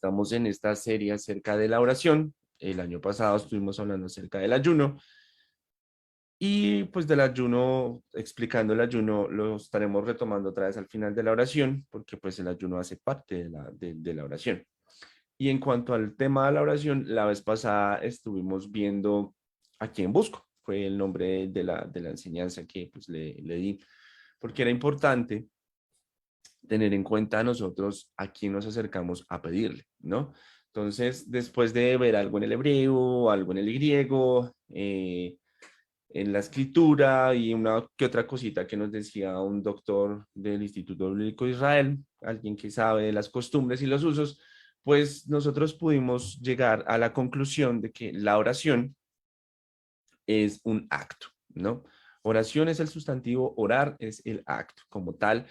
Estamos en esta serie acerca de la oración. El año pasado estuvimos hablando acerca del ayuno y pues del ayuno, explicando el ayuno, lo estaremos retomando otra vez al final de la oración, porque pues el ayuno hace parte de la oración. Y en cuanto al tema de la oración, la vez pasada estuvimos viendo a quién busco. Fue el nombre de la enseñanza que pues le di, porque era importante tener en cuenta a nosotros a quién nos acercamos a pedirle, ¿no? Entonces, después de ver algo en el hebreo, algo en el griego, en la escritura y una que otra cosita que nos decía un doctor del Instituto Bíblico de Israel, alguien que sabe de las costumbres y los usos, pues nosotros pudimos llegar a la conclusión de que la oración es un acto, ¿no? Oración es el sustantivo, orar es el acto como tal,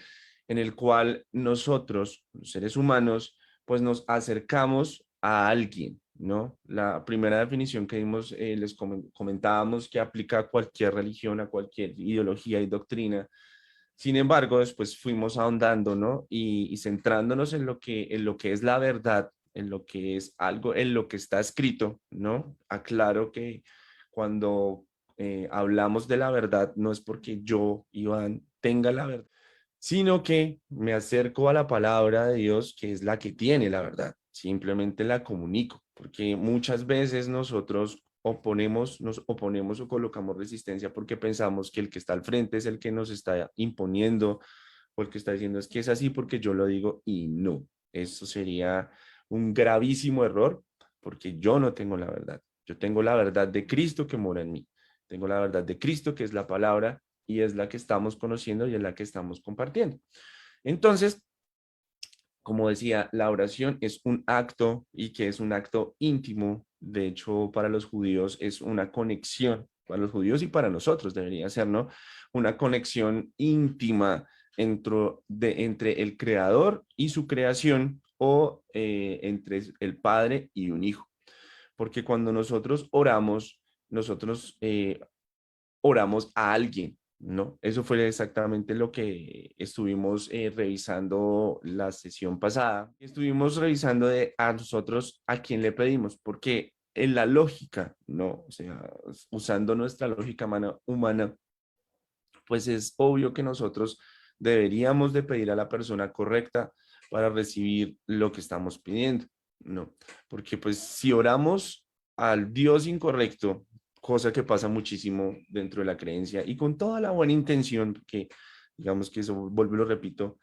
en el cual nosotros, los seres humanos, pues nos acercamos a alguien, ¿no? La primera definición que dimos, les comentábamos que aplica a cualquier religión, a cualquier ideología y doctrina. Sin embargo, después fuimos ahondando, ¿no? Y centrándonos en lo que es la verdad, en lo que es algo, en lo que está escrito, ¿no? Aclaro que cuando hablamos de la verdad, no es porque yo, Iván, tenga la verdad, sino que me acerco a la palabra de Dios, que es la que tiene la verdad. Simplemente la comunico, porque muchas veces nosotros nos oponemos o colocamos resistencia porque pensamos que el que está al frente es el que nos está imponiendo o el que está diciendo es que es así porque yo lo digo y no. Eso sería un gravísimo error porque yo no tengo la verdad. Yo tengo la verdad de Cristo que mora en mí. Tengo la verdad de Cristo que es la palabra y es la que estamos conociendo y es la que estamos compartiendo. Entonces, como decía, la oración es un acto y que es un acto íntimo. De hecho, para los judíos es una conexión, para los judíos y para nosotros debería ser, ¿no? Una conexión íntima entre el creador y su creación o entre el padre y un hijo. Porque cuando nosotros oramos, nosotros oramos a alguien, ¿no? Eso fue exactamente lo que estuvimos revisando la sesión pasada. Estuvimos revisando de a nosotros a quién le pedimos, porque en la lógica, ¿no? O sea, usando nuestra lógica humana, pues es obvio que nosotros deberíamos de pedir a la persona correcta para recibir lo que estamos pidiendo, ¿no? Porque pues si oramos al Dios incorrecto, cosa que pasa muchísimo dentro de la creencia y con toda la buena intención, que digamos que eso, vuelvo y lo repito,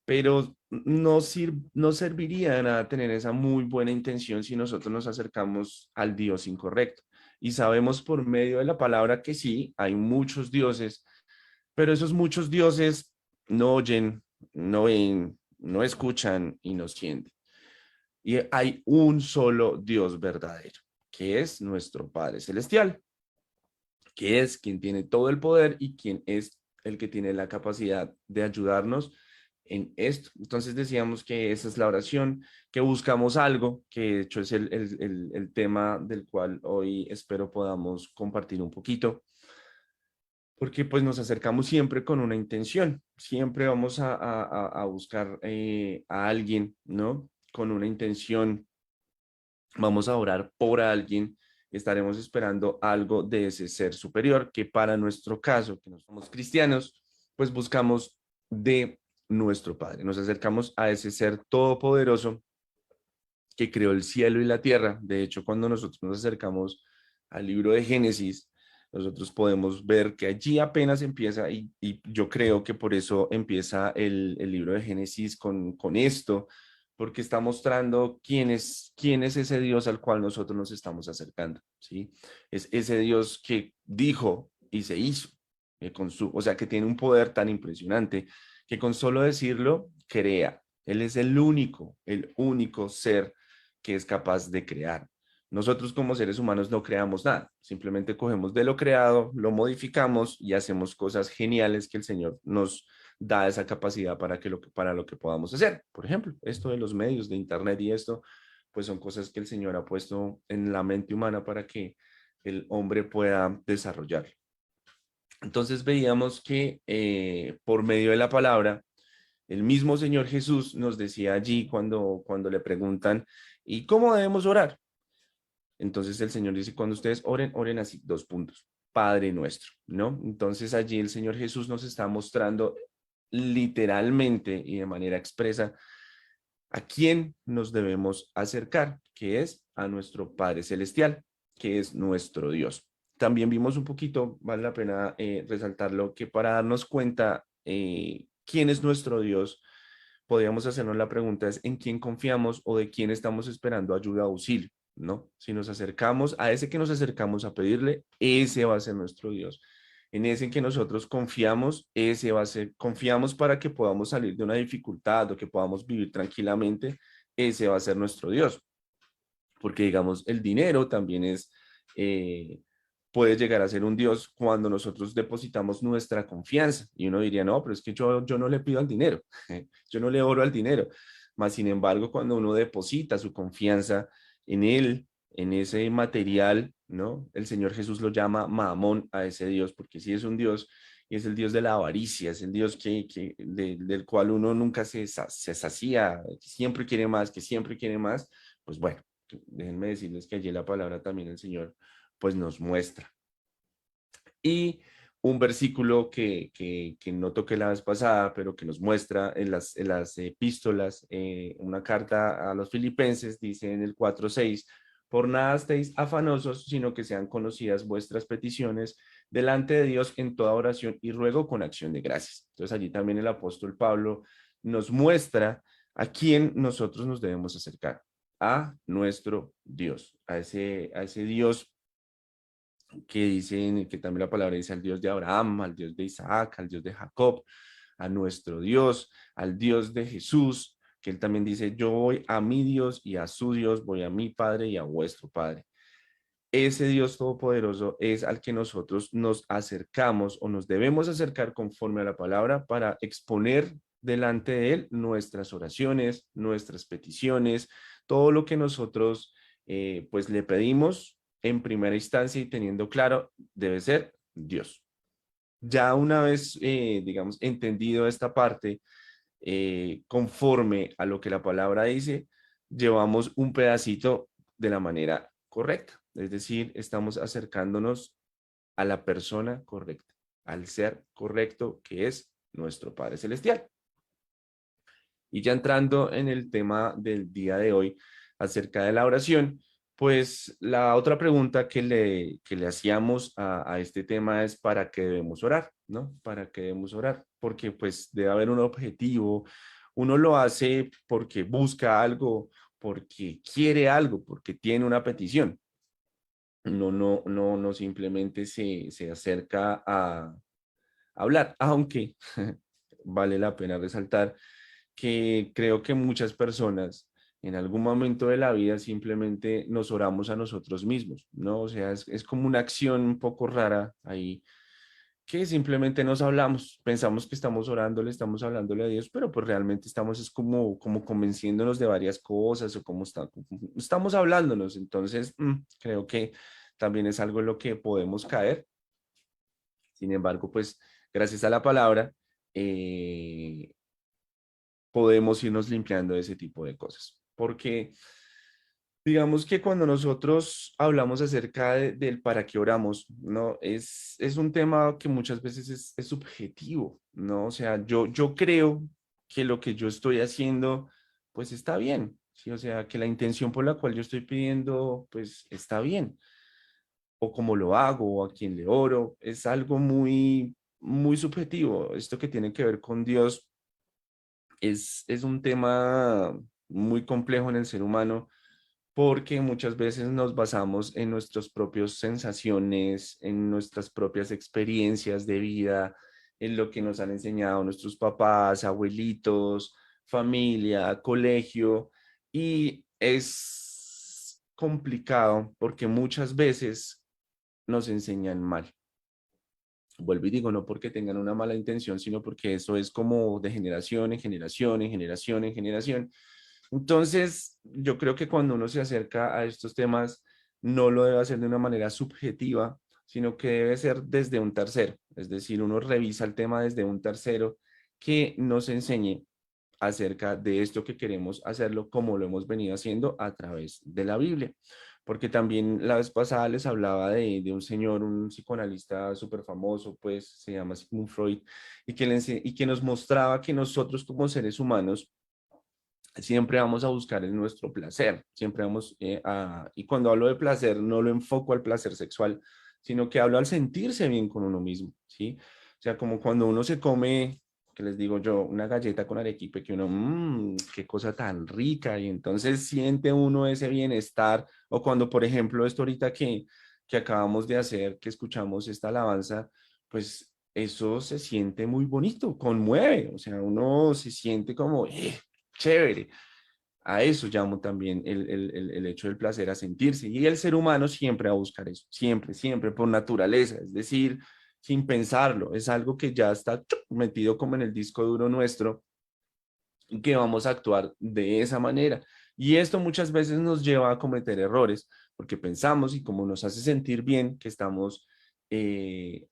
pero no serviría de nada tener esa muy buena intención si nosotros nos acercamos al Dios incorrecto. Y sabemos por medio de la palabra que sí, hay muchos dioses, pero esos muchos dioses no oyen, no ven, no escuchan y no sienten. Y hay un solo Dios verdadero, que es nuestro Padre Celestial, que es quien tiene todo el poder y quien es el que tiene la capacidad de ayudarnos en esto. Entonces decíamos que esa es la oración, que buscamos algo, que de hecho es el tema del cual hoy espero podamos compartir un poquito, porque pues nos acercamos siempre con una intención, siempre vamos a buscar a alguien, ¿no? Con una intención, vamos a orar por alguien, estaremos esperando algo de ese ser superior, que para nuestro caso, que no somos cristianos, pues buscamos de nuestro Padre, nos acercamos a ese ser todopoderoso que creó el cielo y la tierra. De hecho, cuando nosotros nos acercamos al libro de Génesis, nosotros podemos ver que allí apenas empieza, y yo creo que por eso empieza el libro de Génesis con esto, porque está mostrando quién es ese Dios al cual nosotros nos estamos acercando, ¿sí? Es ese Dios que dijo y se hizo, o sea, que tiene un poder tan impresionante que con solo decirlo, crea. Él es el único ser que es capaz de crear. Nosotros como seres humanos no creamos nada, simplemente cogemos de lo creado, lo modificamos y hacemos cosas geniales que el Señor nos da esa capacidad para lo que podamos hacer. Por ejemplo, esto de los medios de Internet y esto, pues son cosas que el Señor ha puesto en la mente humana para que el hombre pueda desarrollar. Entonces veíamos que por medio de la palabra El mismo Señor Jesús nos decía allí cuando le preguntan, ¿y cómo debemos orar? Entonces el Señor dice, cuando ustedes oren, oren así, dos puntos, Padre nuestro, ¿no? Entonces allí el Señor Jesús nos está mostrando literalmente y de manera expresa a quién nos debemos acercar, que es a nuestro Padre Celestial, que es nuestro Dios. También vimos un poquito, vale la pena resaltarlo, que para darnos cuenta quién es nuestro Dios, podríamos hacernos la pregunta es en quién confiamos o de quién estamos esperando ayuda o auxilio, ¿no? Si nos acercamos a ese que nos acercamos a pedirle, ese va a ser nuestro Dios. En ese en que nosotros confiamos, ese va a ser, confiamos para que podamos salir de una dificultad o que podamos vivir tranquilamente, ese va a ser nuestro Dios. Porque digamos, el dinero también es, eh, puede llegar a ser un Dios cuando nosotros depositamos nuestra confianza. Y uno diría, no, pero es que yo no le pido al dinero, yo no le oro al dinero. Mas, sin embargo, cuando uno deposita su confianza en él, en ese material, ¿no? El Señor Jesús lo llama Mamón a ese Dios, porque sí es un Dios y es el Dios de la avaricia, es el Dios del cual uno nunca se sacía, que siempre quiere más, que siempre quiere más. Pues bueno, déjenme decirles que allí la palabra también el Señor pues nos muestra. Y un versículo que no toqué la vez pasada, pero que nos muestra en las epístolas, una carta a los filipenses, dice en el 4:6, por nada estéis afanosos, sino que sean conocidas vuestras peticiones delante de Dios en toda oración y ruego con acción de gracias. Entonces allí también el apóstol Pablo nos muestra a quién nosotros nos debemos acercar, a nuestro Dios, a ese Dios que dicen, que también la palabra dice al Dios de Abraham, al Dios de Isaac, al Dios de Jacob, a nuestro Dios, al Dios de Jesús, que él también dice, yo voy a mi Dios y a su Dios, voy a mi Padre y a vuestro Padre. Ese Dios todopoderoso es al que nosotros nos acercamos o nos debemos acercar conforme a la palabra para exponer delante de él nuestras oraciones, nuestras peticiones, todo lo que nosotros pues le pedimos en primera instancia y teniendo claro debe ser Dios. Ya una vez, digamos, entendido esta parte, conforme a lo que la palabra dice, llevamos un pedacito de la manera correcta. Es decir, estamos acercándonos a la persona correcta, al ser correcto que es nuestro Padre Celestial. Y ya entrando en el tema del día de hoy acerca de la oración, pues la otra pregunta que le hacíamos a este tema es ¿para qué debemos orar? ¿No? ¿Para qué debemos orar? Porque pues debe haber un objetivo. Uno lo hace porque busca algo, porque quiere algo, porque tiene una petición. No simplemente se acerca a hablar, aunque vale la pena resaltar que creo que muchas personas en algún momento de la vida simplemente nos oramos a nosotros mismos, ¿no? O sea, es como una acción un poco rara ahí, que simplemente nos hablamos, pensamos que estamos orando, le estamos hablándole a Dios, pero pues realmente estamos es como convenciéndonos de varias cosas o como estamos hablándonos, entonces creo que también es algo en lo que podemos caer. Sin embargo, pues gracias a la palabra, eh, podemos irnos limpiando de ese tipo de cosas. Porque digamos que cuando nosotros hablamos acerca del para qué oramos, ¿no? Es un tema que muchas veces es subjetivo, ¿no? O sea, yo creo que lo que yo estoy haciendo, pues está bien, ¿sí? O sea, que la intención por la cual yo estoy pidiendo, pues está bien. O cómo lo hago, o a quién le oro, es algo muy subjetivo. Esto que tiene que ver con Dios es un tema muy complejo en el ser humano porque muchas veces nos basamos en nuestras propias sensaciones, en nuestras propias experiencias de vida, en lo que nos han enseñado nuestros papás, abuelitos, familia, colegio, y es complicado porque muchas veces nos enseñan mal. Vuelvo y digo, no porque tengan una mala intención, sino porque eso es como de generación en generación, en generación, en generación. Entonces, yo creo que cuando uno se acerca a estos temas, no lo debe hacer de una manera subjetiva, sino que debe ser desde un tercero. Es decir, uno revisa el tema desde un tercero que nos enseñe acerca de esto que queremos hacerlo como lo hemos venido haciendo a través de la Biblia. Porque también la vez pasada les hablaba de un señor, un psicoanalista súper famoso, pues se llama Sigmund Freud, y que nos mostraba que nosotros como seres humanos siempre vamos a buscar el nuestro placer, siempre vamos y cuando hablo de placer no lo enfoco al placer sexual, sino que hablo al sentirse bien con uno mismo, ¿sí? O sea, como cuando uno se come, que les digo yo, una galleta con arequipe, que uno, qué cosa tan rica, y entonces siente uno ese bienestar, o cuando, por ejemplo, esto ahorita que acabamos de hacer, que escuchamos esta alabanza, pues eso se siente muy bonito, conmueve, o sea, uno se siente como, chévere. A eso llamo también el hecho del placer, a sentirse. Y el ser humano siempre va a buscar eso, siempre, siempre, por naturaleza, es decir, sin pensarlo. Es algo que ya está metido como en el disco duro nuestro y que vamos a actuar de esa manera. Y esto muchas veces nos lleva a cometer errores, porque pensamos y como nos hace sentir bien que estamos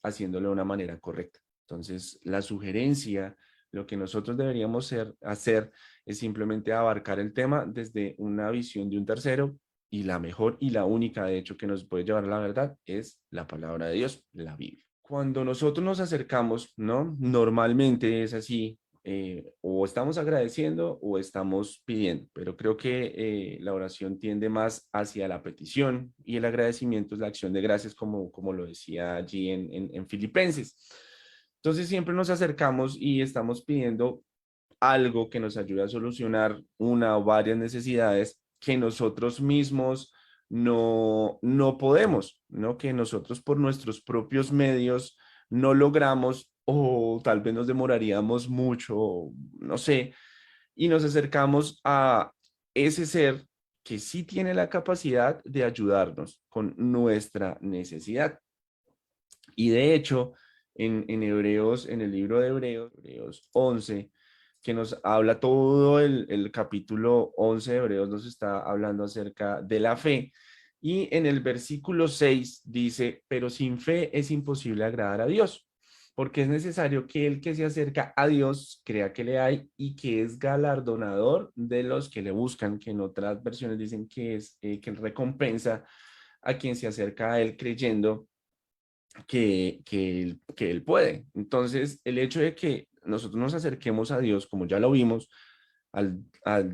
haciéndolo de una manera correcta. Entonces, la sugerencia, lo que nosotros deberíamos hacer es simplemente abarcar el tema desde una visión de un tercero y la mejor y la única, de hecho, que nos puede llevar a la verdad es la palabra de Dios, la Biblia. Cuando nosotros nos acercamos, ¿no? Normalmente es así, o estamos agradeciendo o estamos pidiendo, pero creo que la oración tiende más hacia la petición y el agradecimiento es la acción de gracias, como lo decía allí en Filipenses. Entonces siempre nos acercamos y estamos pidiendo algo que nos ayude a solucionar una o varias necesidades que nosotros mismos no podemos, ¿no? Que nosotros por nuestros propios medios no logramos o tal vez nos demoraríamos mucho, no sé, y nos acercamos a ese ser que sí tiene la capacidad de ayudarnos con nuestra necesidad. Y de hecho, en Hebreos, en el libro de Hebreos, Hebreos 11, que nos habla todo el capítulo 11 de Hebreos, nos está hablando acerca de la fe. Y en el versículo 6 dice, pero sin fe es imposible agradar a Dios, porque es necesario que el que se acerca a Dios crea que le hay y que es galardonador de los que le buscan, que en otras versiones dicen que es que recompensa a quien se acerca a él creyendo que él puede. Entonces, el hecho de que nosotros nos acerquemos a Dios, como ya lo vimos, al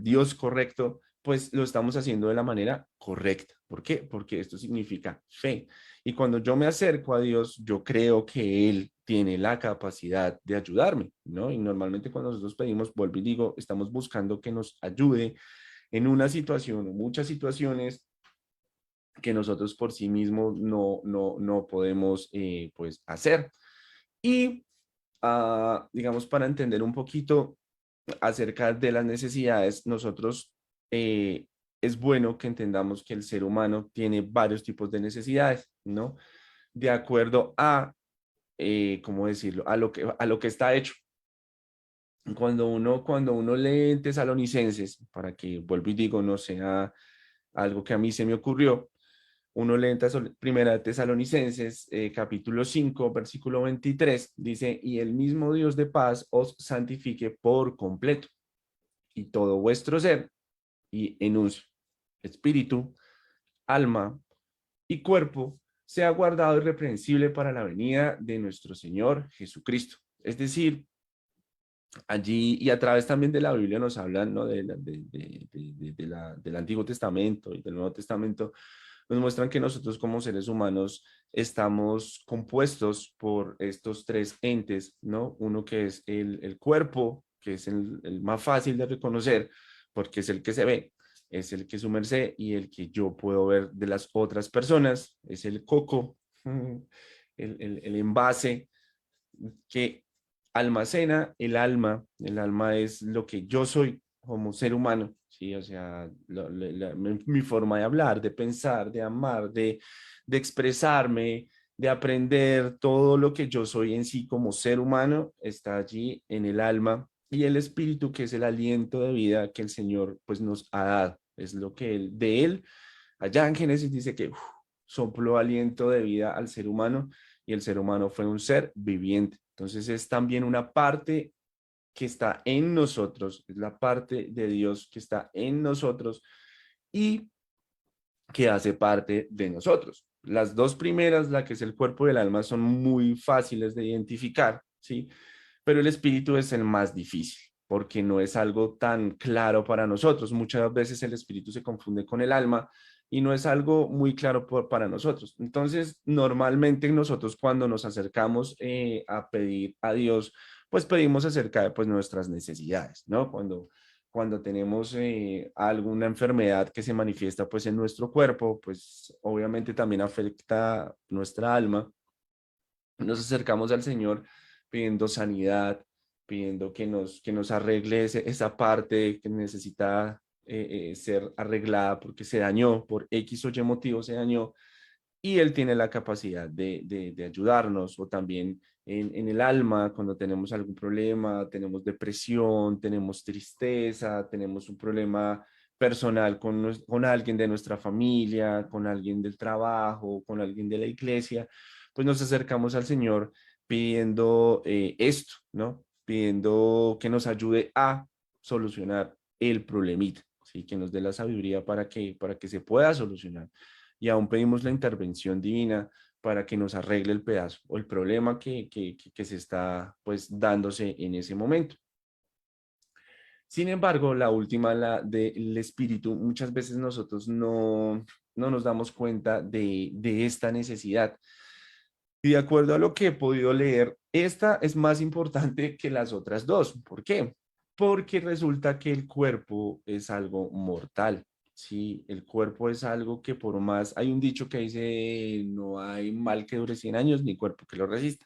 Dios correcto, pues lo estamos haciendo de la manera correcta. ¿Por qué? Porque esto significa fe. Y cuando yo me acerco a Dios, yo creo que Él tiene la capacidad de ayudarme, ¿no? Y normalmente cuando nosotros pedimos, vuelvo y digo, estamos buscando que nos ayude en una situación o muchas situaciones que nosotros por sí mismos no podemos pues hacer. Y digamos, para entender un poquito acerca de las necesidades, nosotros es bueno que entendamos que el ser humano tiene varios tipos de necesidades, ¿no? De acuerdo a, ¿cómo decirlo? A lo que está hecho. Cuando uno lee en Tesalonicenses, para que vuelvo y digo, no sea algo que a mí se me ocurrió, uno lee en Primera de Tesalonicenses, capítulo 5 versículo 23 dice, y el mismo Dios de paz os santifique por completo, y todo vuestro ser, y enuncio, espíritu, alma y cuerpo, sea guardado irreprensible para la venida de nuestro Señor Jesucristo. Es decir, allí y a través también de la Biblia nos hablan, ¿no? Del Antiguo Testamento y del Nuevo Testamento, nos muestran que nosotros como seres humanos estamos compuestos por estos tres entes, ¿no? Uno que es el cuerpo, que es el más fácil de reconocer, porque es el que se ve, es el que es su merced y el que yo puedo ver de las otras personas, es el coco, el envase que almacena el alma. El alma es lo que yo soy como ser humano, ¿sí? O sea, mi forma de hablar, de pensar, de amar, de expresarme, de aprender, todo lo que yo soy en sí como ser humano está allí en el alma y el espíritu, que es el aliento de vida que el Señor pues nos ha dado. Es lo que de él, allá en Génesis dice que sopló aliento de vida al ser humano y el ser humano fue un ser viviente. Entonces es también una parte que está en nosotros, es la parte de Dios que está en nosotros y que hace parte de nosotros. Las dos primeras, la que es el cuerpo y el alma, son muy fáciles de identificar, ¿sí? Pero el espíritu es el más difícil, porque no es algo tan claro para nosotros. Muchas veces el espíritu se confunde con el alma y no es algo muy claro para nosotros. Entonces, normalmente nosotros cuando nos acercamos a pedir a Dios, pues pedimos acerca de pues, nuestras necesidades, ¿no? Cuando tenemos alguna enfermedad que se manifiesta pues en nuestro cuerpo, pues obviamente también afecta nuestra alma. Nos acercamos al Señor pidiendo sanidad, pidiendo que nos arregle esa parte que necesita ser arreglada porque se dañó, por X o Y motivo se dañó, y Él tiene la capacidad de ayudarnos, o también en el alma, cuando tenemos algún problema, tenemos depresión, tenemos tristeza, tenemos un problema personal con alguien de nuestra familia, con alguien del trabajo, con alguien de la iglesia, pues nos acercamos al Señor pidiendo esto, ¿no? Pidiendo que nos ayude a solucionar el problemita, ¿sí? Que nos dé la sabiduría para que se pueda solucionar. Y aún pedimos la intervención divina para que nos arregle el pedazo o el problema que se está pues dándose en ese momento. Sin embargo, la última, la del espíritu, muchas veces nosotros no nos damos cuenta de esta necesidad. Y de acuerdo a lo que he podido leer, esta es más importante que las otras dos. ¿Por qué? Porque resulta que el cuerpo es algo mortal. Sí, el cuerpo es algo que por más, hay un dicho que dice, no hay mal que dure 100 años ni cuerpo que lo resista.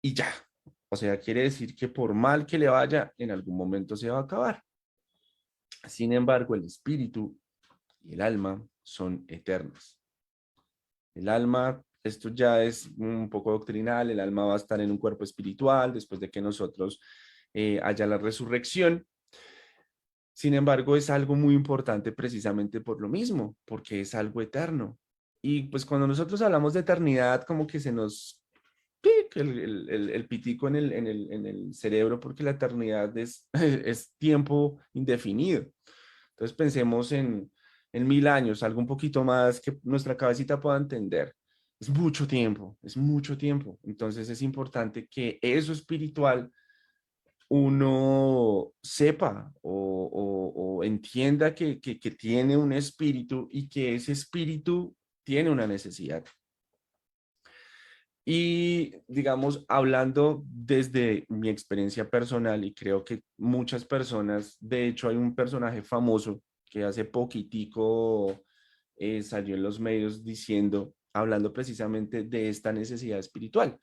Y ya, o sea, quiere decir que por mal que le vaya, en algún momento se va a acabar. Sin embargo, el espíritu y el alma son eternos. El alma, esto ya es un poco doctrinal, el alma va a estar en un cuerpo espiritual después de que nosotros haya la resurrección. Sin embargo, es algo muy importante precisamente por lo mismo, porque es algo eterno. Y pues cuando nosotros hablamos de eternidad, como que se nos pica el pitico en el cerebro, porque la eternidad es, es tiempo indefinido. Entonces pensemos en 1000 años, algo un poquito más que nuestra cabecita pueda entender. Es mucho tiempo, es mucho tiempo. Entonces es importante que eso espiritual uno sepa o entienda que tiene un espíritu y que ese espíritu tiene una necesidad. Y digamos, hablando desde mi experiencia personal, y creo que muchas personas, de hecho hay un personaje famoso que hace poquitico salió en los medios diciendo, hablando precisamente de esta necesidad espiritual,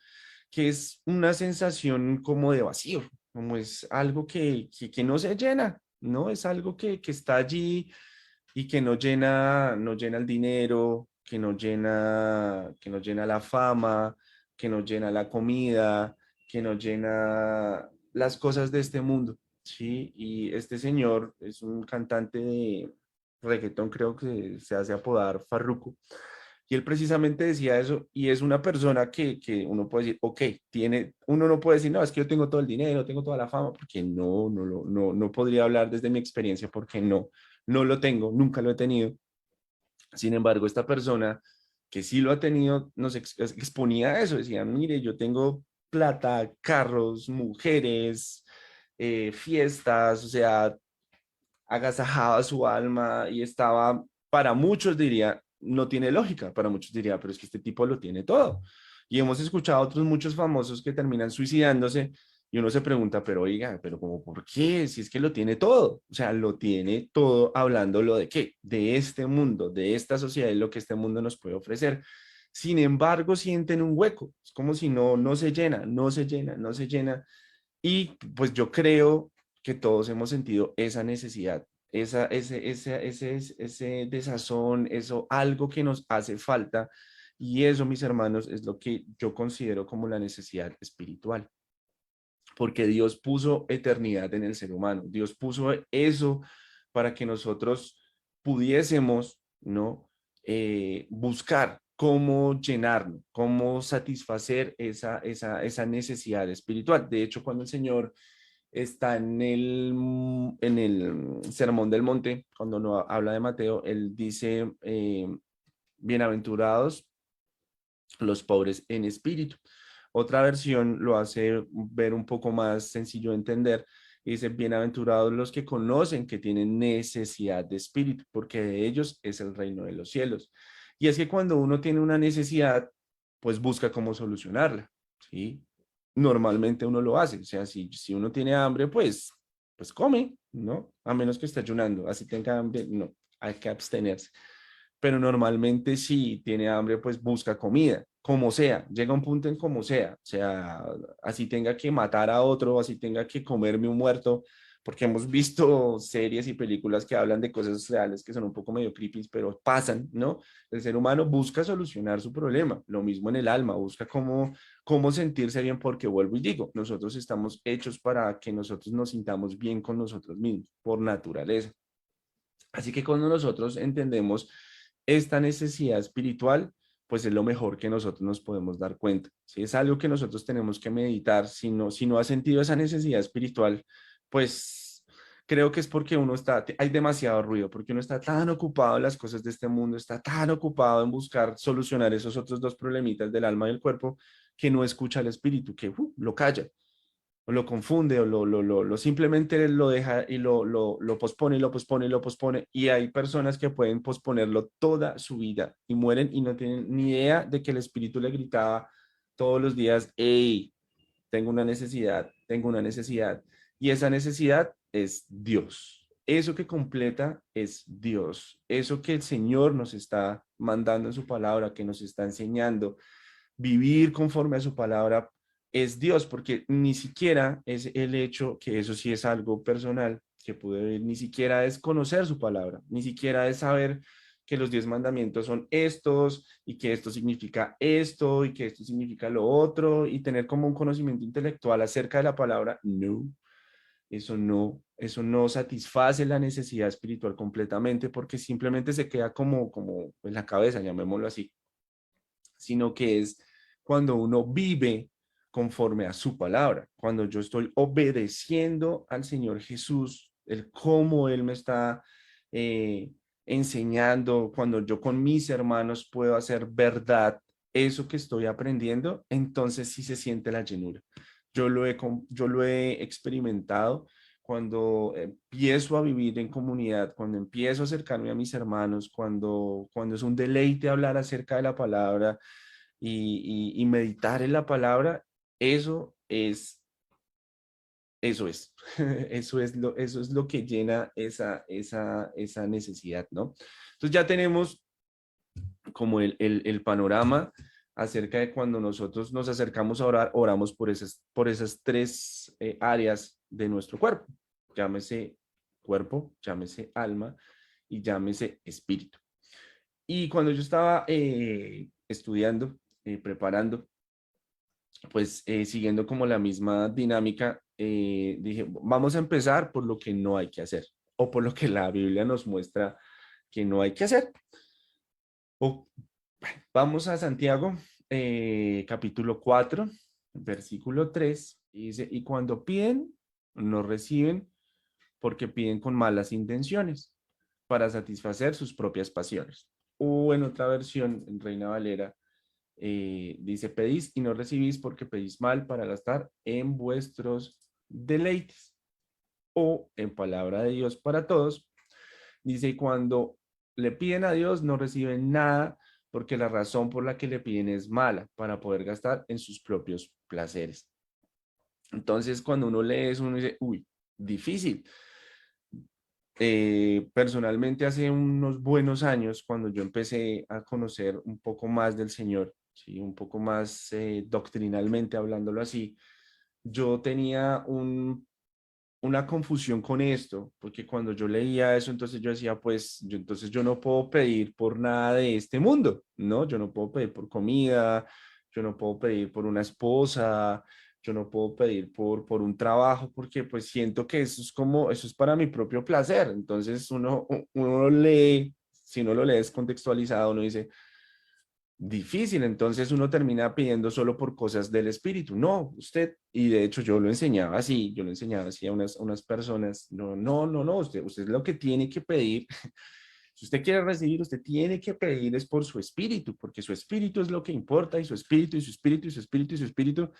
que es una sensación como de vacío, como es algo que no se llena, ¿no? Es algo que está allí y que no llena el dinero, que no llena la fama, que no llena la comida, que no llena las cosas de este mundo, ¿sí? Y este señor es un cantante de reggaetón, creo que se hace apodar Farruko, y él precisamente decía eso, y es una persona que uno puede decir, ok, tiene, uno no puede decir, no, es que yo tengo todo el dinero, tengo toda la fama, porque no podría hablar desde mi experiencia, porque no lo tengo, nunca lo he tenido. Sin embargo, esta persona que sí lo ha tenido, nos exponía eso, decía, mire, yo tengo plata, carros, mujeres, fiestas, o sea, agasajaba su alma y estaba, para muchos diría, no tiene lógica, para muchos diría, pero es que este tipo lo tiene todo. Y hemos escuchado a otros muchos famosos que terminan suicidándose y uno se pregunta, pero oiga, pero como, ¿por qué? Si es que lo tiene todo, o sea, lo tiene todo hablándolo de qué, de este mundo, de esta sociedad y lo que este mundo nos puede ofrecer. Sin embargo, sienten un hueco, es como si no se llena, no se llena, no se llena. Y pues yo creo que todos hemos sentido esa necesidad, ese desazón, eso, algo que nos hace falta. Y eso, mis hermanos, es lo que yo considero como la necesidad espiritual, porque Dios puso eternidad en el ser humano. Dios puso eso para que nosotros pudiésemos, ¿no? Buscar. cómo llenarnos, cómo satisfacer esa necesidad espiritual. De hecho, cuando el Señor está en el Sermón del Monte, cuando no habla de Mateo, él dice, bienaventurados los pobres en espíritu. Otra versión lo hace ver un poco más sencillo de entender y dice, bienaventurados los que conocen que tienen necesidad de espíritu, porque de ellos es el reino de los cielos. Y es que cuando uno tiene una necesidad, pues busca cómo solucionarla, ¿sí? Normalmente uno lo hace, o sea, si uno tiene hambre, pues come, ¿no? A menos que esté ayunando, así tenga hambre, no, hay que abstenerse, pero normalmente si tiene hambre, pues busca comida, como sea, llega un punto en como sea, así tenga que matar a otro, así tenga que comerme un muerto, porque hemos visto series y películas que hablan de cosas reales que son un poco medio creepy, pero pasan, ¿no? El ser humano busca solucionar su problema, lo mismo en el alma, busca cómo sentirse bien, porque vuelvo y digo, nosotros estamos hechos para que nosotros nos sintamos bien con nosotros mismos, por naturaleza. Así que cuando nosotros entendemos esta necesidad espiritual, pues es lo mejor que nosotros nos podemos dar cuenta. Si es algo que nosotros tenemos que meditar, si no has sentido esa necesidad espiritual, pues creo que es porque hay demasiado ruido, porque uno está tan ocupado en las cosas de este mundo, está tan ocupado en buscar solucionar esos otros dos problemitas del alma y del cuerpo, que no escucha al espíritu, que lo calla o lo confunde o lo simplemente lo deja y lo pospone y lo pospone y lo pospone. Y hay personas que pueden posponerlo toda su vida y mueren y no tienen ni idea de que el espíritu le gritaba todos los días, hey, tengo una necesidad. Y esa necesidad es Dios. Eso que completa es Dios. Eso que el Señor nos está mandando en su palabra, que nos está enseñando, vivir conforme a su palabra, es Dios, porque ni siquiera es el hecho, que eso sí es algo personal, que pude vivir, ni siquiera es conocer su palabra, ni siquiera es saber que los 10 mandamientos son estos y que esto significa esto y que esto significa lo otro y tener como un conocimiento intelectual acerca de la palabra. No, eso no satisface la necesidad espiritual completamente, porque simplemente se queda como en la cabeza, llamémoslo así, sino que es cuando uno vive conforme a su palabra, cuando yo estoy obedeciendo al Señor Jesús, el cómo Él me está eh, enseñando, cuando yo con mis hermanos puedo hacer verdad eso que estoy aprendiendo, entonces sí se siente la llenura. Yo lo he experimentado cuando empiezo a vivir en comunidad, cuando empiezo a acercarme a mis hermanos, cuando es un deleite hablar acerca de la palabra y meditar en la palabra, eso es, eso es, eso es lo que llena esa necesidad, ¿no? Entonces ya tenemos como el panorama acerca de cuando nosotros nos acercamos a orar, oramos por esas tres áreas de nuestro cuerpo. Llámese cuerpo, llámese alma y llámese espíritu. Y cuando yo estaba estudiando, preparando, pues siguiendo como la misma dinámica, dije, vamos a empezar por lo que no hay que hacer o por lo que la Biblia nos muestra que no hay que hacer. O Vamos a Santiago, capítulo 4, versículo 3, y dice, y cuando piden, no reciben porque piden con malas intenciones para satisfacer sus propias pasiones. O en otra versión, en Reina Valera, dice, pedís y no recibís porque pedís mal para gastar en vuestros deleites. O en palabra de Dios para todos, dice, cuando le piden a Dios no reciben nada porque la razón por la que le piden es mala para poder gastar en sus propios placeres. Entonces, cuando uno lee eso, uno dice, uy, difícil. Personalmente, hace unos buenos años, cuando yo empecé a conocer un poco más del Señor, ¿sí? Un poco más doctrinalmente hablándolo así, yo tenía una confusión con esto, porque cuando yo leía eso, entonces yo decía, pues, entonces yo no puedo pedir por nada de este mundo, ¿no? Yo no puedo pedir por comida, yo no puedo pedir por una esposa, yo no puedo pedir por un trabajo, porque pues siento que eso es para mi propio placer. Entonces uno lee, si uno lo lee descontextualizado, uno dice, difícil. Entonces uno termina pidiendo solo por cosas del espíritu. No, usted, y de hecho yo lo enseñaba así, yo lo enseñaba así a unas personas. No, no, no, no, usted lo que tiene que pedir, si usted quiere recibir, usted tiene que pedir es por su espíritu, porque su espíritu es lo que importa, y su espíritu, y su espíritu, y su espíritu, y su espíritu,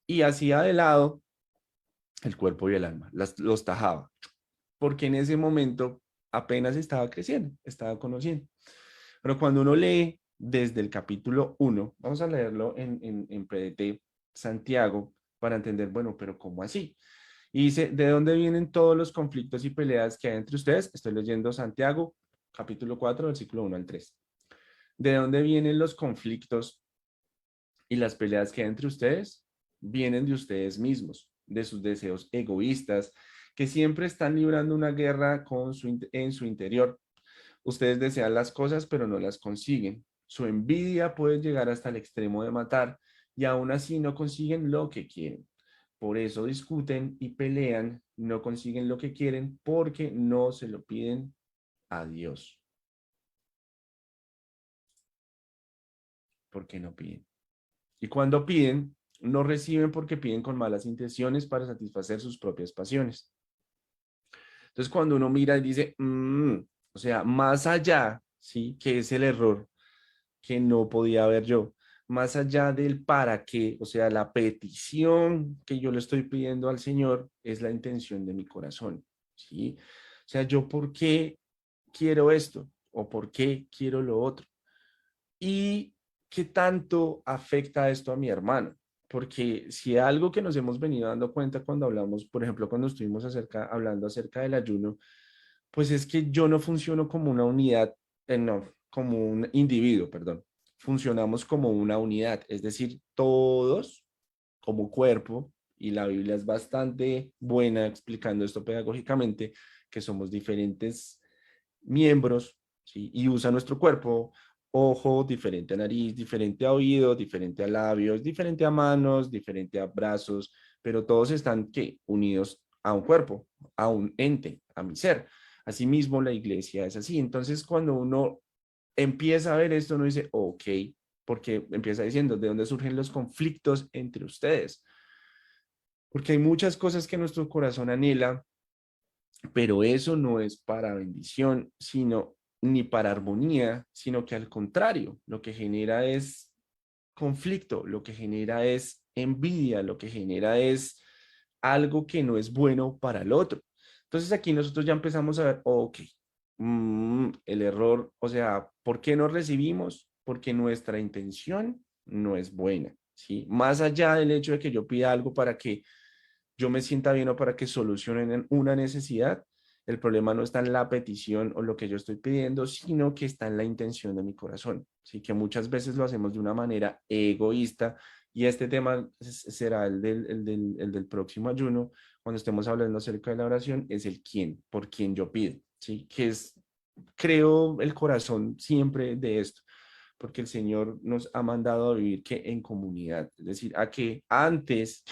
y hacía de lado el cuerpo y el alma, los tajaba, porque en ese momento apenas estaba creciendo, estaba conociendo. Pero cuando uno lee desde el capítulo 1, vamos a leerlo en PDT Santiago para entender, bueno, pero ¿cómo así? Y dice, ¿de dónde vienen todos los conflictos y peleas que hay entre ustedes? Estoy leyendo Santiago, capítulo 4, versículo 1 al 3. ¿De dónde vienen los conflictos y las peleas que hay entre ustedes? Vienen de ustedes mismos, de sus deseos egoístas, que siempre están librando una guerra en su interior. Ustedes desean las cosas, pero no las consiguen. Su envidia puede llegar hasta el extremo de matar y aún así no consiguen lo que quieren. Por eso discuten y pelean, no consiguen lo que quieren porque no se lo piden a Dios. Porque no piden. Y cuando piden, no reciben porque piden con malas intenciones para satisfacer sus propias pasiones. Entonces, cuando uno mira y dice, o sea, más allá, ¿sí? Que es el error que no podía ver yo, más allá del para qué, o sea, la petición que yo le estoy pidiendo al Señor es la intención de mi corazón, ¿sí? O sea, yo por qué quiero esto o por qué quiero lo otro. ¿Y qué tanto afecta esto a mi hermano? Porque si algo que nos hemos venido dando cuenta cuando hablamos, por ejemplo, cuando estuvimos hablando acerca del ayuno, pues es que yo no funciono como una unidad, no, como un individuo, perdón. Funcionamos como una unidad, es decir, todos como cuerpo, y la Biblia es bastante buena explicando esto pedagógicamente, que somos diferentes miembros, ¿sí? Y usa nuestro cuerpo, ojo, diferente a nariz, diferente a oído, diferente a labios, diferente a manos, diferente a brazos, pero todos están, ¿qué? Unidos a un cuerpo, a un ente, a mi ser. Asimismo, la iglesia es así. Entonces, cuando uno empieza a ver esto, uno dice, ok, porque empieza diciendo, ¿de dónde surgen los conflictos entre ustedes? Porque hay muchas cosas que nuestro corazón anhela, pero eso no es para bendición, sino ni para armonía, sino que al contrario, lo que genera es conflicto, lo que genera es envidia, lo que genera es algo que no es bueno para el otro. Entonces aquí nosotros ya empezamos a ver, ok, el error, o sea, ¿por qué no recibimos? Porque nuestra intención no es buena, ¿sí? Más allá del hecho de que yo pida algo para que yo me sienta bien o para que solucionen una necesidad, el problema no está en la petición o lo que yo estoy pidiendo, sino que está en la intención de mi corazón. Así que muchas veces lo hacemos de una manera egoísta y este tema será el del próximo ayuno, cuando estemos hablando acerca de la oración, es el quién, por quién yo pido, ¿sí? Que es, creo, el corazón siempre de esto, porque el Señor nos ha mandado a vivir que en comunidad, es decir, a que antes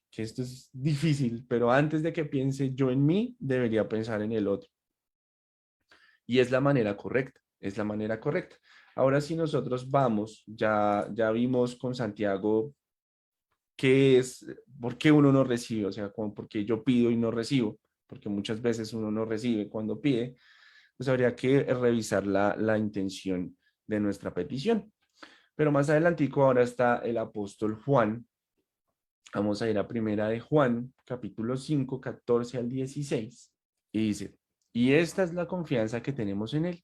que esto es difícil, pero antes de que piense yo en mí, debería pensar en el otro. Y es la manera correcta, es la manera correcta. Ahora si nosotros vamos, ya vimos con Santiago qué es, por qué uno no recibe, o sea, por qué yo pido y no recibo, porque muchas veces uno no recibe cuando pide, pues habría que revisar la intención de nuestra petición. Pero más adelantico ahora está el apóstol Juan. Vamos a ir a primera de Juan, capítulo 5, 14 al 16. Y dice, y esta es la confianza que tenemos en Él,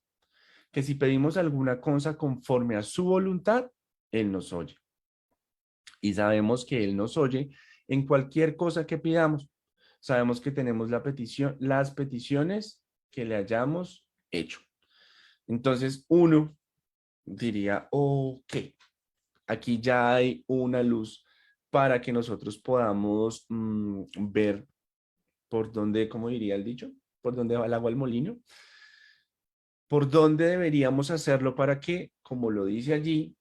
que si pedimos alguna cosa conforme a su voluntad, Él nos oye. Y sabemos que Él nos oye en cualquier cosa que pidamos. Sabemos que tenemos las peticiones que le hayamos hecho. Entonces uno diría, ok, aquí ya hay una luz para que nosotros podamos ver por dónde, ¿cómo diría el dicho? Por dónde va el agua al molino. Por dónde deberíamos hacerlo para que, como lo dice allí,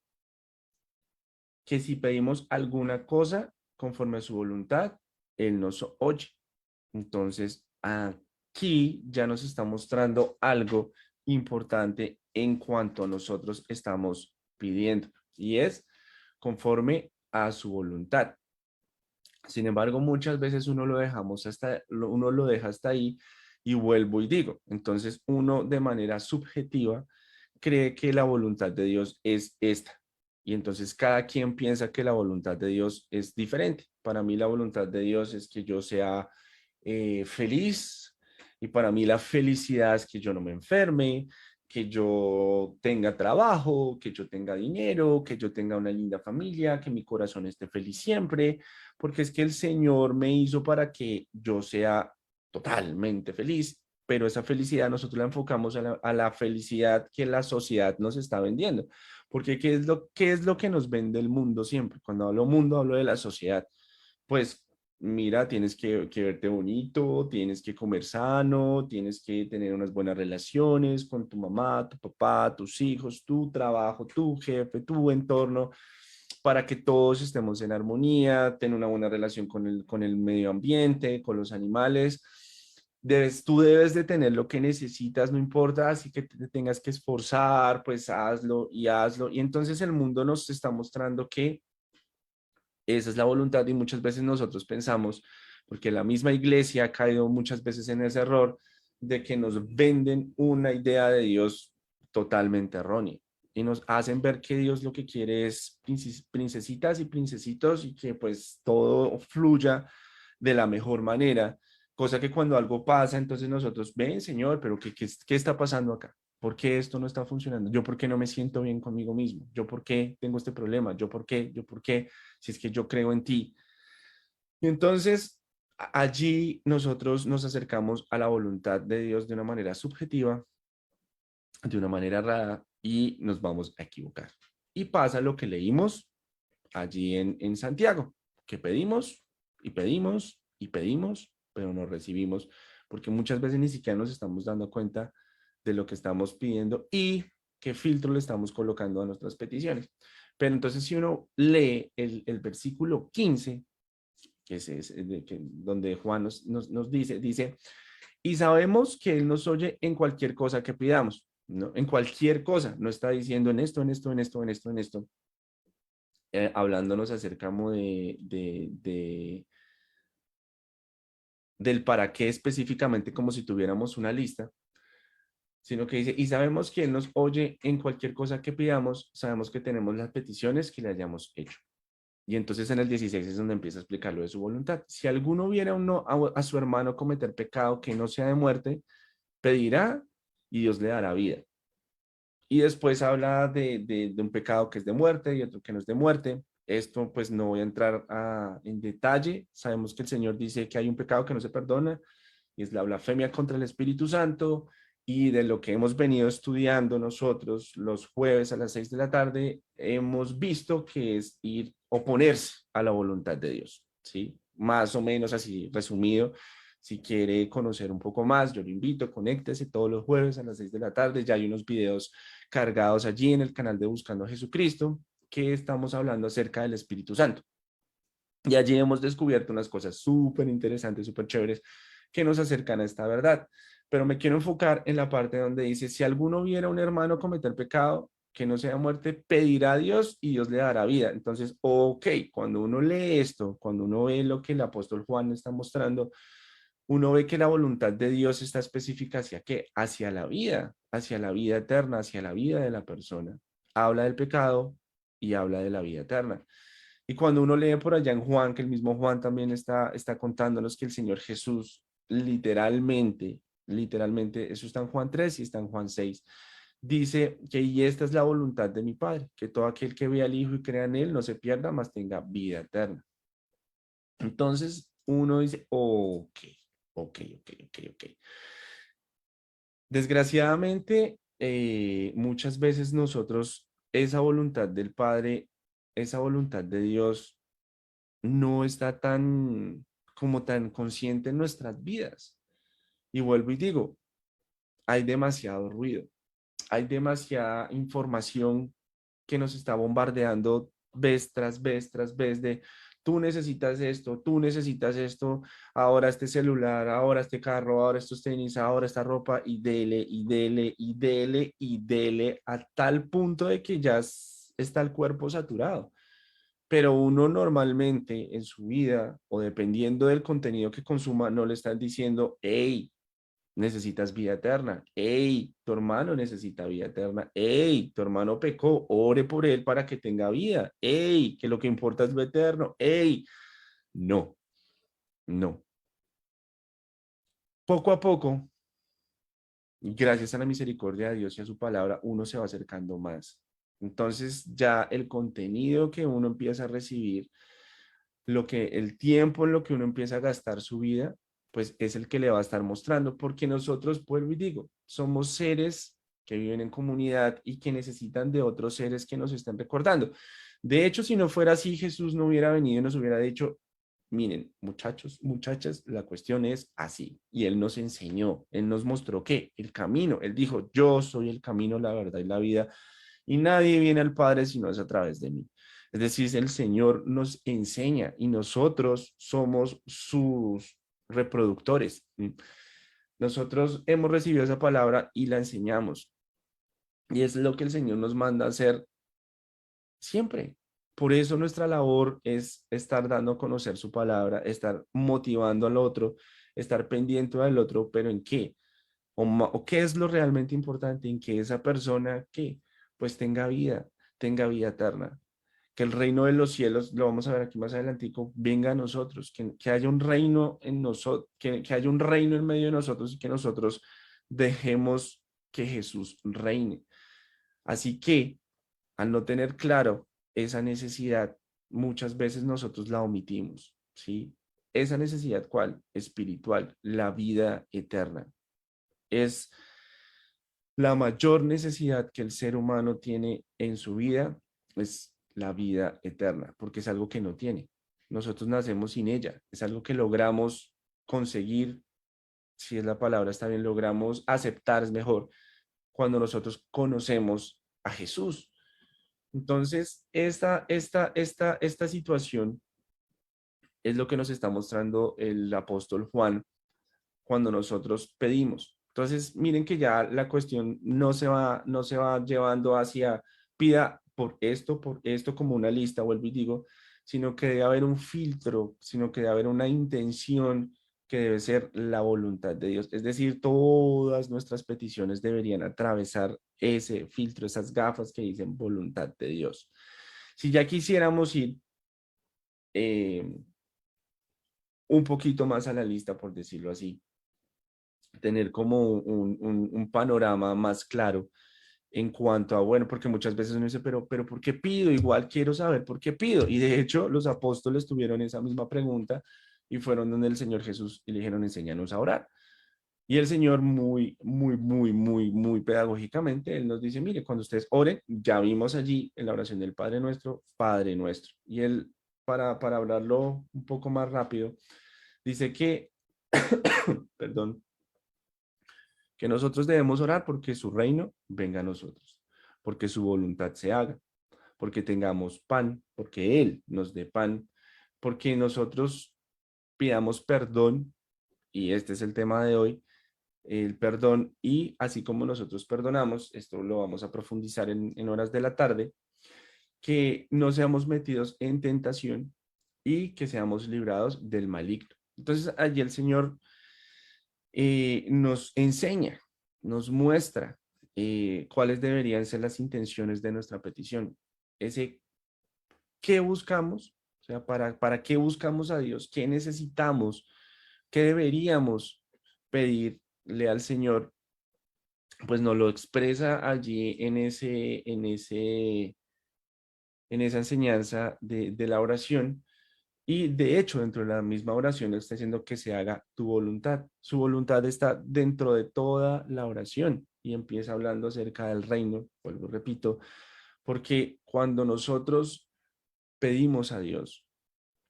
que si pedimos alguna cosa conforme a su voluntad, Él nos oye. Entonces, aquí ya nos está mostrando algo importante en cuanto a nosotros estamos pidiendo, y es conforme a su voluntad. Sin embargo, muchas veces uno lo deja hasta ahí y vuelvo y digo. Entonces, uno de manera subjetiva cree que la voluntad de Dios es esta. Y entonces cada quien piensa que la voluntad de Dios es diferente. Para mí la voluntad de Dios es que yo sea feliz, y para mí la felicidad es que yo no me enferme, que yo tenga trabajo, que yo tenga dinero, que yo tenga una linda familia, que mi corazón esté feliz siempre, porque es que el Señor me hizo para que yo sea totalmente feliz, pero esa felicidad nosotros la enfocamos a la felicidad que la sociedad nos está vendiendo. Porque qué es lo que nos vende el mundo siempre? Cuando hablo mundo, hablo de la sociedad. Pues mira, tienes que verte bonito, tienes que comer sano, tienes que tener unas buenas relaciones con tu mamá, tu papá, tus hijos, tu trabajo, tu jefe, tu entorno, para que todos estemos en armonía, tener una buena relación con el medio ambiente, con los animales. Tú debes de tener lo que necesitas, no importa, así que te tengas que esforzar, pues hazlo y hazlo. Y entonces el mundo nos está mostrando que esa es la voluntad, y muchas veces nosotros pensamos, porque la misma iglesia ha caído muchas veces en ese error de que nos venden una idea de Dios totalmente errónea y nos hacen ver que Dios lo que quiere es princesitas y princesitos, y que pues todo fluya de la mejor manera, cosa que cuando algo pasa, entonces nosotros, ven Señor, pero ¿qué está pasando acá? ¿Por qué esto no está funcionando? ¿Yo por qué no me siento bien conmigo mismo? ¿Yo por qué tengo este problema? ¿Yo por qué? ¿Yo por qué? Si es que yo creo en ti. Y entonces allí nosotros nos acercamos a la voluntad de Dios de una manera subjetiva, de una manera rara, y nos vamos a equivocar. Y pasa lo que leímos allí en Santiago, que pedimos y pedimos y pedimos, pero no recibimos, porque muchas veces ni siquiera nos estamos dando cuenta de lo que estamos pidiendo y qué filtro le estamos colocando a nuestras peticiones. Pero entonces si uno lee el versículo 15, que donde Juan nos dice, y sabemos que Él nos oye en cualquier cosa que pidamos, ¿no? En cualquier cosa, no está diciendo en esto, en esto, en esto, en esto, en esto, hablándonos acerca como del para qué específicamente, como si tuviéramos una lista, sino que dice, y sabemos que Él nos oye en cualquier cosa que pidamos, sabemos que tenemos las peticiones que le hayamos hecho. Y entonces en el 16 es donde empieza a explicar lo de su voluntad. Si alguno viera a su hermano cometer pecado que no sea de muerte, pedirá y Dios le dará vida. Y después habla de un pecado que es de muerte y otro que no es de muerte. Esto pues no voy a entrar en detalle. Sabemos que el Señor dice que hay un pecado que no se perdona, y es la blasfemia contra el Espíritu Santo, y de lo que hemos venido estudiando nosotros los jueves a las 6 de la tarde, hemos visto que es oponerse a la voluntad de Dios, ¿sí? Más o menos así resumido. Si quiere conocer un poco más, yo lo invito, conéctese todos los jueves a las 6 de la tarde. Ya hay unos videos cargados allí en el canal de Buscando a Jesucristo, que estamos hablando acerca del Espíritu Santo. Y allí hemos descubierto unas cosas súper interesantes, súper chéveres, que nos acercan a esta verdad. Pero me quiero enfocar en la parte donde dice, si alguno viera a un hermano cometer pecado que no sea muerte, pedirá a Dios y Dios le dará vida. Entonces, ok, cuando uno lee esto, cuando uno ve lo que el apóstol Juan está mostrando, uno ve que la voluntad de Dios está específica hacia qué, hacia la vida eterna, hacia la vida de la persona. Habla del pecado y habla de la vida eterna. Y cuando uno lee por allá en Juan, que el mismo Juan también está contándonos que el Señor Jesús literalmente, eso está en Juan 3 y está en Juan 6, dice que y esta es la voluntad de mi Padre, que todo aquel que vea al Hijo y crea en Él no se pierda, mas tenga vida eterna. Entonces uno dice, ok, ok, ok, ok, ok. Desgraciadamente, muchas veces nosotros, esa voluntad del Padre, esa voluntad de Dios, no está tan consciente en nuestras vidas. Y vuelvo y digo, hay demasiado ruido, hay demasiada información que nos está bombardeando vez tras vez tras vez de tú necesitas esto, ahora este celular, ahora este carro, ahora estos tenis, ahora esta ropa, y dele, y dele, y dele, y dele, a tal punto de que ya está el cuerpo saturado. Pero uno normalmente en su vida o dependiendo del contenido que consuma, no le están diciendo, hey, necesitas vida eterna. Hey, tu hermano necesita vida eterna. Hey, tu hermano pecó, ore por él para que tenga vida. Hey, que lo que importa es lo eterno. Hey, no, no. Poco a poco, gracias a la misericordia de Dios y a su palabra, uno se va acercando más. Entonces ya el contenido que uno empieza a recibir, el tiempo en lo que uno empieza a gastar su vida, pues es el que le va a estar mostrando, porque nosotros, vuelvo y digo, somos seres que viven en comunidad y que necesitan de otros seres que nos estén recordando. De hecho, si no fuera así, Jesús no hubiera venido y nos hubiera dicho, miren, muchachos, muchachas, la cuestión es así. Y Él nos enseñó, Él nos mostró qué, el camino. Él dijo, yo soy el camino, la verdad y la vida, y nadie viene al Padre si no es a través de mí. Es decir, el Señor nos enseña y nosotros somos sus reproductores. Nosotros hemos recibido esa palabra y la enseñamos. Y es lo que el Señor nos manda a hacer siempre. Por eso nuestra labor es estar dando a conocer su palabra, estar motivando al otro, estar pendiente del otro, pero ¿en qué? O qué es lo realmente importante, en que esa persona que pues tenga vida eterna, que el reino de los cielos, lo vamos a ver aquí más adelantico, venga a nosotros, que haya un reino en nosotros, que haya un reino en medio de nosotros y que nosotros dejemos que Jesús reine. Así que al no tener claro esa necesidad, muchas veces nosotros la omitimos, ¿sí? Esa necesidad, ¿cuál? Espiritual, la vida eterna. Es la mayor necesidad que el ser humano tiene en su vida, es la vida eterna, porque es algo que no tiene. Nosotros nacemos sin ella, es algo que logramos conseguir, si es la palabra está bien, logramos aceptar, es mejor, cuando nosotros conocemos a Jesús. Entonces, esta situación es lo que nos está mostrando el apóstol Juan cuando nosotros pedimos. Entonces, miren que ya la cuestión no se va llevando hacia pida por esto como una lista, vuelvo y digo, sino que debe haber un filtro, sino que debe haber una intención que debe ser la voluntad de Dios. Es decir, todas nuestras peticiones deberían atravesar ese filtro, esas gafas que dicen voluntad de Dios. Si ya quisiéramos ir eh, un poquito más a la lista, por decirlo así, tener como un panorama más claro en cuanto a, bueno, porque muchas veces uno dice, pero ¿por qué pido? Igual quiero saber por qué pido. Y de hecho, los apóstoles tuvieron esa misma pregunta y fueron donde el Señor Jesús y le dijeron, enséñanos a orar. Y el Señor muy pedagógicamente, Él nos dice, mire, cuando ustedes oren, ya vimos allí en la oración del Padre Nuestro, Padre Nuestro. Y Él, para hablarlo un poco más rápido, dice que, perdón, que nosotros debemos orar porque su reino venga a nosotros, porque su voluntad se haga, porque tengamos pan, porque Él nos dé pan, porque nosotros pidamos perdón, y este es el tema de hoy, el perdón, y así como nosotros perdonamos, esto lo vamos a profundizar en horas de la tarde, que no seamos metidos en tentación y que seamos librados del maligno. Entonces allí el Señor nos enseña, nos muestra cuáles deberían ser las intenciones de nuestra petición. Ese qué buscamos, o sea, para qué buscamos a Dios, qué necesitamos, qué deberíamos pedirle al Señor, pues nos lo expresa allí en esa enseñanza de la oración. Y de hecho, dentro de la misma oración está diciendo que se haga tu voluntad. Su voluntad está dentro de toda la oración y empieza hablando acerca del reino, vuelvo, repito, porque cuando nosotros pedimos a Dios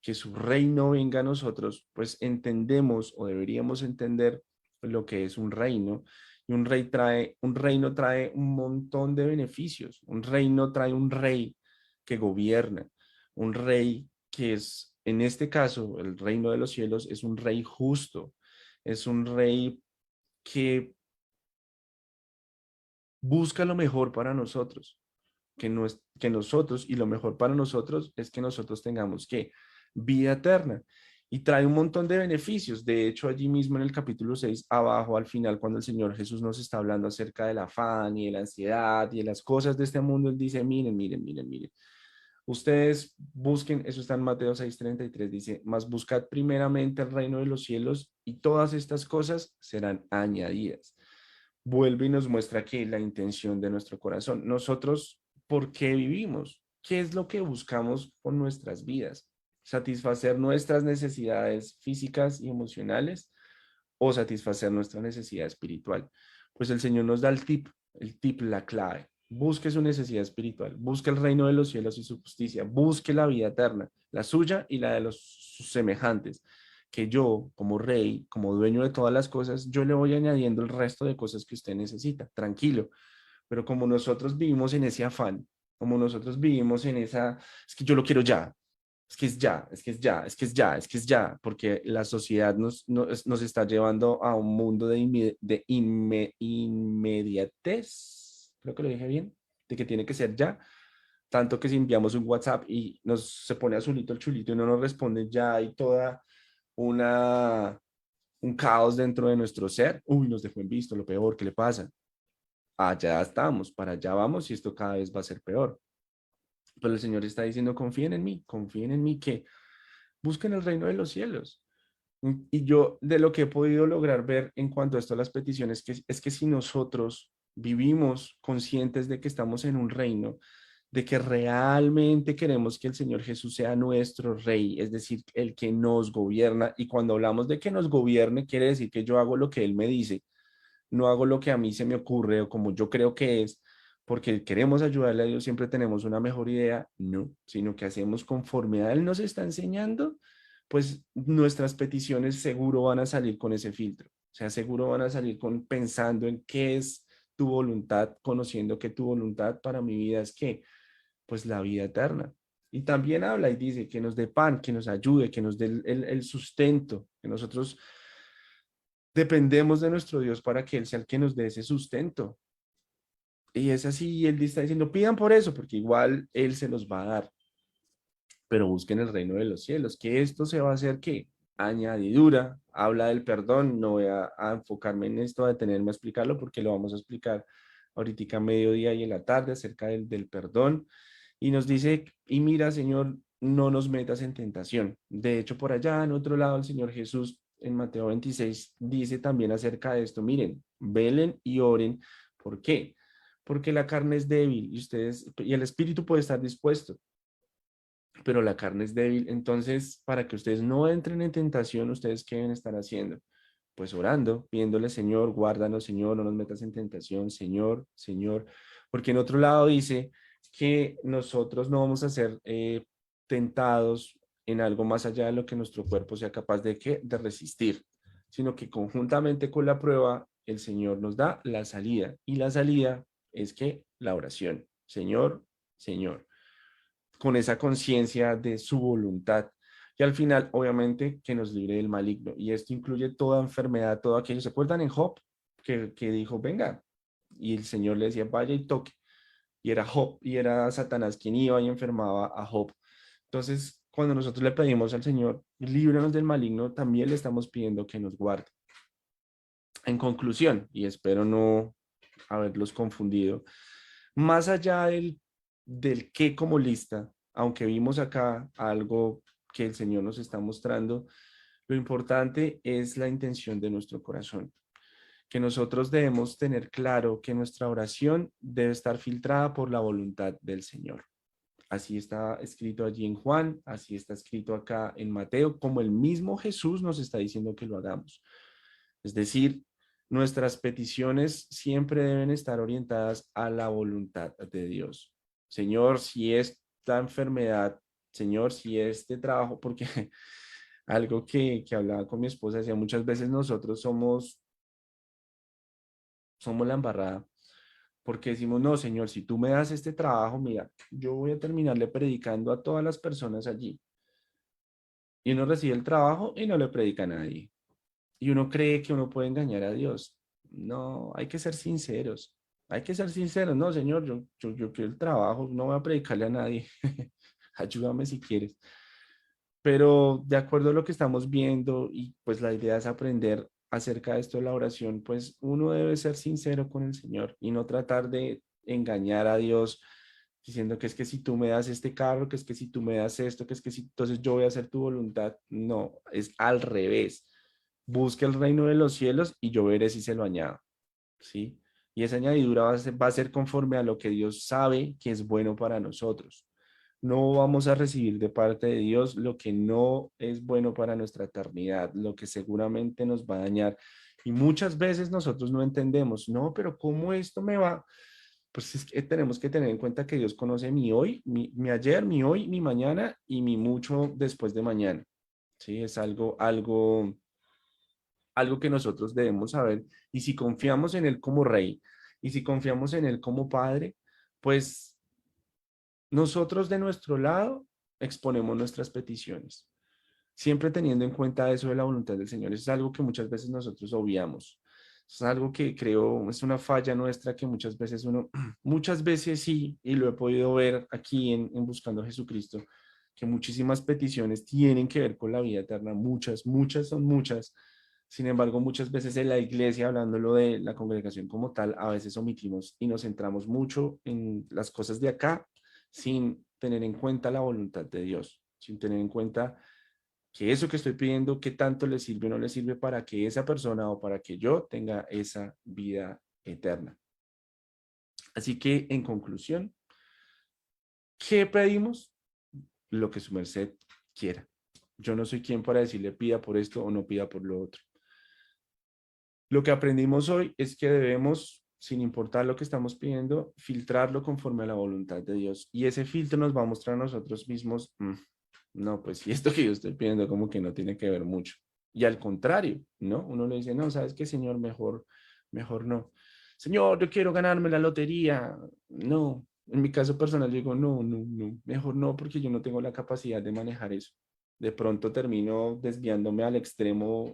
que su reino venga a nosotros, pues entendemos o deberíamos entender lo que es un reino. Y un reino trae un montón de beneficios. Un reino trae un rey que gobierna, un rey que es, en este caso, el reino de los cielos, es un rey justo, es un rey que busca lo mejor para nosotros. que nosotros, y lo mejor para nosotros es que nosotros tengamos que vida eterna. Y trae un montón de beneficios. De hecho, allí mismo en el capítulo 6 abajo, al final, cuando el Señor Jesús nos está hablando acerca del afán y de la ansiedad y de las cosas de este mundo, Él dice, miren, miren, miren, miren. Ustedes busquen, eso está en Mateo 6:33, dice, mas buscad primeramente el reino de los cielos y todas estas cosas serán añadidas. Vuelve y nos muestra que la intención de nuestro corazón. Nosotros, ¿por qué vivimos? ¿Qué es lo que buscamos con nuestras vidas? ¿Satisfacer nuestras necesidades físicas y emocionales o satisfacer nuestra necesidad espiritual? Pues el Señor nos da el tip, la clave. Busque su necesidad espiritual, busque el reino de los cielos y su justicia, busque la vida eterna, la suya y la de los sus semejantes, que yo, como rey, como dueño de todas las cosas, yo le voy añadiendo el resto de cosas que usted necesita, tranquilo. Pero como nosotros vivimos en ese afán, como nosotros vivimos en esa, es que yo lo quiero ya, es que es ya, es que es ya, es que es ya, es que es ya, porque la sociedad nos está llevando a un mundo inmediatez, creo que lo dije bien, de que tiene que ser ya, tanto que si enviamos un WhatsApp y se pone azulito el chulito y no nos responde ya y toda una, un caos dentro de nuestro ser, uy, nos dejó en visto, lo peor, ¿qué le pasa? Allá estamos, para allá vamos y esto cada vez va a ser peor. Pero el Señor está diciendo, confíen en mí, que busquen el reino de los cielos. Y yo de lo que he podido lograr ver en cuanto a esto a las peticiones, es que si nosotros vivimos conscientes de que estamos en un reino, de que realmente queremos que el Señor Jesús sea nuestro rey, es decir, el que nos gobierna, y cuando hablamos de que nos gobierne, quiere decir que yo hago lo que Él me dice, no hago lo que a mí se me ocurre o como yo creo que es, porque queremos ayudarle a Dios, siempre tenemos una mejor idea, no, sino que hacemos conforme a Él nos está enseñando, pues nuestras peticiones seguro van a salir con ese filtro, o sea, seguro van a salir pensando en qué es tu voluntad, conociendo que tu voluntad para mi vida es que, pues la vida eterna. Y también habla y dice que nos dé pan, que nos ayude, que nos dé el sustento, que nosotros dependemos de nuestro Dios para que Él sea el que nos dé ese sustento. Y es así, Él está diciendo, pidan por eso, porque igual Él se los va a dar, pero busquen el reino de los cielos, que esto se va a hacer, ¿qué? Añadidura, habla del perdón, no voy a enfocarme en esto, a detenerme a explicarlo, porque lo vamos a explicar ahorita a mediodía y en la tarde acerca del perdón, y nos dice, y mira, Señor, no nos metas en tentación. De hecho, por allá, en otro lado, el Señor Jesús, en Mateo 26, dice también acerca de esto, miren, velen y oren. ¿Por qué? Porque la carne es débil y el espíritu puede estar dispuesto, pero la carne es débil. Entonces, para que ustedes no entren en tentación, ¿ustedes qué deben estar haciendo? Pues orando, pidiéndole, Señor, guárdanos, Señor, no nos metas en tentación, Señor, Señor. Porque en otro lado dice que nosotros no vamos a ser tentados en algo más allá de lo que nuestro cuerpo sea capaz de, ¿qué? De resistir, sino que conjuntamente con la prueba, el Señor nos da la salida. Y la salida es que la oración, Señor, Señor, con esa conciencia de su voluntad. Y al final, obviamente, que nos libre del maligno. Y esto incluye toda enfermedad, todo aquello. ¿Se acuerdan en Job? Que dijo, venga. Y el Señor le decía, vaya y toque. Y era Job, y era Satanás quien iba y enfermaba a Job. Entonces, cuando nosotros le pedimos al Señor, líbranos del maligno, también le estamos pidiendo que nos guarde. En conclusión, y espero no haberlos confundido, más allá del qué como lista, aunque vimos acá algo que el Señor nos está mostrando, lo importante es la intención de nuestro corazón, que nosotros debemos tener claro que nuestra oración debe estar filtrada por la voluntad del Señor. Así está escrito allí en Juan, así está escrito acá en Mateo, como el mismo Jesús nos está diciendo que lo hagamos. Es decir, nuestras peticiones siempre deben estar orientadas a la voluntad de Dios. Señor, si esta enfermedad, Señor, si este trabajo, porque algo que hablaba con mi esposa, decía muchas veces nosotros somos la embarrada, porque decimos, no, Señor, si tú me das este trabajo, mira, yo voy a terminarle predicando a todas las personas allí. Y uno recibe el trabajo y no le predica a nadie. Y uno cree que uno puede engañar a Dios. No, hay que ser sinceros. Hay que ser sinceros, no, Señor, yo quiero el trabajo, no voy a predicarle a nadie. Ayúdame si quieres. Pero de acuerdo a lo que estamos viendo y pues la idea es aprender acerca de esto de la oración, pues uno debe ser sincero con el Señor y no tratar de engañar a Dios diciendo que es que si tú me das este carro, que es que si tú me das esto, que es que si entonces yo voy a hacer tu voluntad. No, es al revés. Busque el reino de los cielos y yo veré si se lo añado, ¿sí? Y esa añadidura va a ser conforme a lo que Dios sabe que es bueno para nosotros. No vamos a recibir de parte de Dios lo que no es bueno para nuestra eternidad, lo que seguramente nos va a dañar. Y muchas veces nosotros no entendemos, no, pero ¿cómo esto me va? Pues es que tenemos que tener en cuenta que Dios conoce mi hoy, mi ayer, mi hoy, mi mañana y mi mucho después de mañana. Sí, es algo que nosotros debemos saber. Y si confiamos en Él como Rey y si confiamos en Él como Padre, pues nosotros de nuestro lado exponemos nuestras peticiones, siempre teniendo en cuenta eso de la voluntad del Señor. Eso es algo que muchas veces nosotros obviamos. Es algo que creo es una falla nuestra que muchas veces uno, muchas veces sí, y lo he podido ver aquí en Buscando a Jesucristo, que muchísimas peticiones tienen que ver con la vida eterna, muchas son muchas. Sin embargo, muchas veces en la iglesia, hablándolo de la congregación como tal, a veces omitimos y nos centramos mucho en las cosas de acá sin tener en cuenta la voluntad de Dios, sin tener en cuenta que eso que estoy pidiendo, qué tanto le sirve o no le sirve para que esa persona o para que yo tenga esa vida eterna. Así que, en conclusión, ¿qué pedimos? Lo que su merced quiera. Yo no soy quien para decirle pida por esto o no pida por lo otro. Lo que aprendimos hoy es que debemos, sin importar lo que estamos pidiendo, filtrarlo conforme a la voluntad de Dios. Y ese filtro nos va a mostrar a nosotros mismos, no, pues si esto que yo estoy pidiendo como que no tiene que ver mucho. Y al contrario, ¿no? Uno le dice, no, ¿sabes qué, Señor? Mejor no. Señor, yo quiero ganarme la lotería. No, en mi caso personal yo digo, no, mejor no, porque yo no tengo la capacidad de manejar eso. De pronto termino desviándome al extremo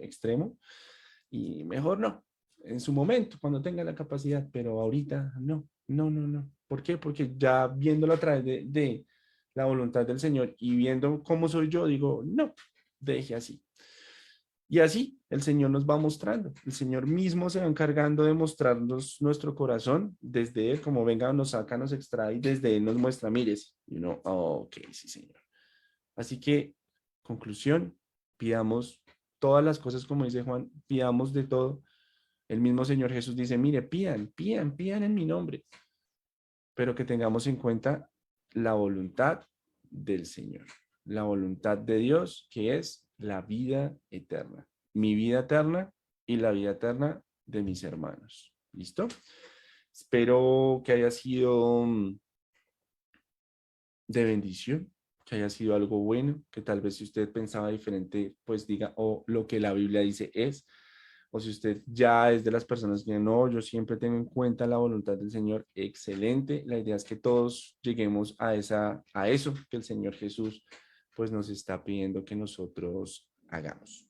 y mejor no, en su momento, cuando tenga la capacidad, pero ahorita no. ¿Por qué? Porque ya viéndolo a través de la voluntad del Señor y viendo cómo soy yo, digo, no, deje así. Y así el Señor nos va mostrando. El Señor mismo se va encargando de mostrarnos nuestro corazón desde Él, como venga, nos saca, nos extrae, y desde Él nos muestra, mires. Y uno, oh, ok, sí, Señor. Así que, conclusión, pidamos todas las cosas, como dice Juan, pidamos de todo. El mismo Señor Jesús dice, mire, pidan en mi nombre, pero que tengamos en cuenta la voluntad del Señor, la voluntad de Dios, que es la vida eterna, mi vida eterna y la vida eterna de mis hermanos. ¿Listo? Espero que haya sido de bendición, que haya sido algo bueno, que tal vez si usted pensaba diferente, pues diga, o lo que la Biblia dice es, o si usted ya es de las personas que no, yo siempre tengo en cuenta la voluntad del Señor, excelente. La idea es que todos lleguemos a eso que el Señor Jesús pues nos está pidiendo que nosotros hagamos.